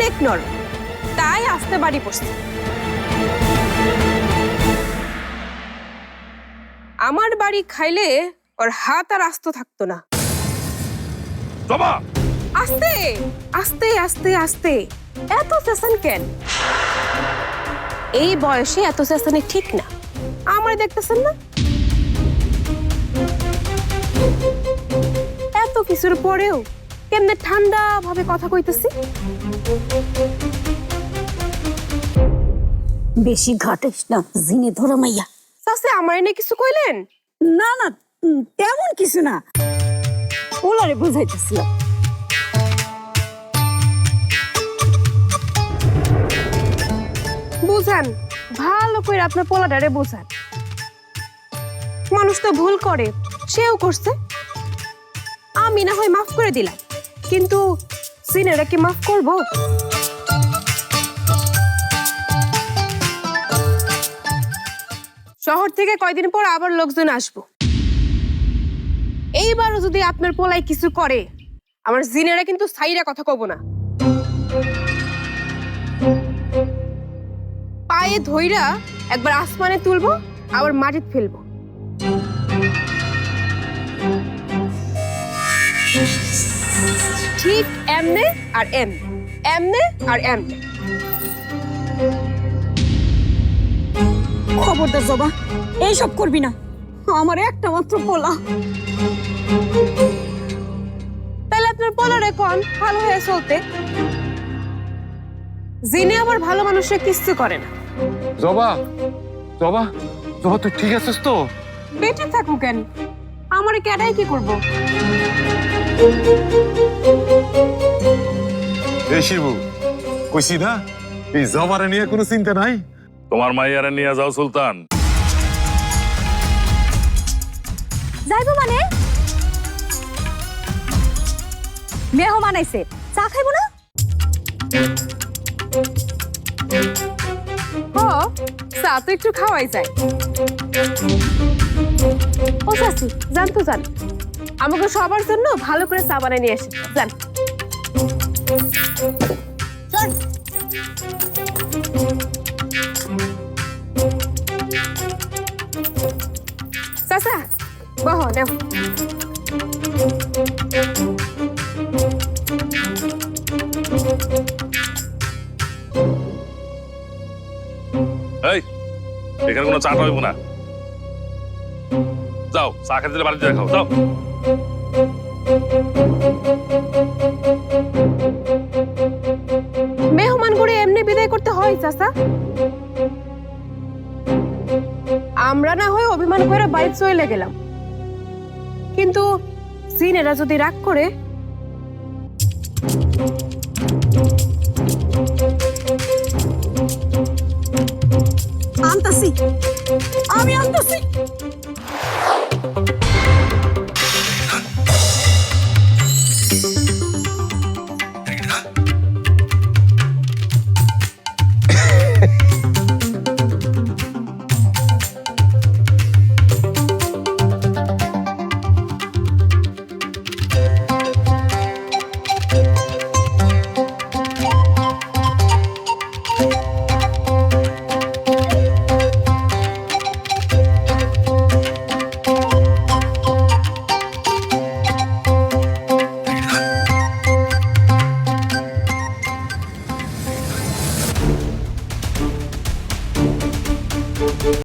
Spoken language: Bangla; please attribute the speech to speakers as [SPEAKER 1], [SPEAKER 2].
[SPEAKER 1] অনেক নরম, তাই আস্তে বাড়ি পড়ছে। আমার বাড়ি খাইলে ওর হাত আর আস্ত থাকতো না।
[SPEAKER 2] জবা,
[SPEAKER 1] আস্তে আস্তে আস্তে আস্তে, এত চেঁচান কেন? এই বয়সে এত চেঁচানি ঠিক না। আমার দেখতেছেন না, এত কিছুর পরেও কেমনে ঠান্ডা ভাবে কথা কইতেছি।
[SPEAKER 3] বেশি ঘাটিস না, জিনে ধরো মাইয়া।
[SPEAKER 1] চাচা আমার এনে কিছু কইলেন?
[SPEAKER 3] না না, তেমন কিছু না, ওলারে বুঝাইতেছিলাম।
[SPEAKER 1] বুঝান, ভালো করে আপনার পোলাডারে বুঝান। মানুষ তো ভুল করে, সেও করছে। আমি না হয় মাফ করে দিলাম, কিন্তু সিনেরা কি মাফ করবো? শহর থেকে কয়দিন পর আবার লোকজন আসবো। এইবারও যদি আপনার পোলাই কিছু করে, আমার জিনেরা কিন্তু সাইরা কথা কব না। পায়ে ধইরা একবার আসমানে তুলবো, আবার মাটিতে ফেলবো। ঠিক এমনে আর এমনে, এমনে আর এমনে।
[SPEAKER 3] খবরদার জবা, এইসব করবি না, আমার একটা মাত্র পোলা।
[SPEAKER 1] তাহলে আপনার পোলারে কোন ভালো হয়ে চলতে। জিনে আবার ভালো মানুষের কিচ্ছু করে না।
[SPEAKER 2] জবা, জবা, জবা, তুই ঠিক আছিস তো?
[SPEAKER 1] বেঁচে থাকুক কেন, আমার কেডাই কি করবো?
[SPEAKER 2] এই শিবু, কইছি না এই জবারে নিয়ে কোনো চিন্তা নাই।
[SPEAKER 4] তোমার মাইয়ারে নিয়ে যাও সুলতান।
[SPEAKER 3] যাইবো মানে? মেহমান আইছে, চা খাইবো না?
[SPEAKER 1] হ, চা তো একটু খাওয়াই যায়। ও চাচি, জান তো জান, আমাকে সবার জন্য ভালো করে চা বানাই নিয়ে এসে যান। চাচা, বহ নেও।
[SPEAKER 4] এই, এখানে কোনো চা হইব না। যাও, চা খেতে দিলে বাড়িতে খাও, যাও।
[SPEAKER 1] মেহমান করে এমনি বিদায় করতে হয় চাচা? আমরা না হয় অভিমান করে বাড়ি চলে গেলাম, কিন্তু সিনেরা যদি রাগ করে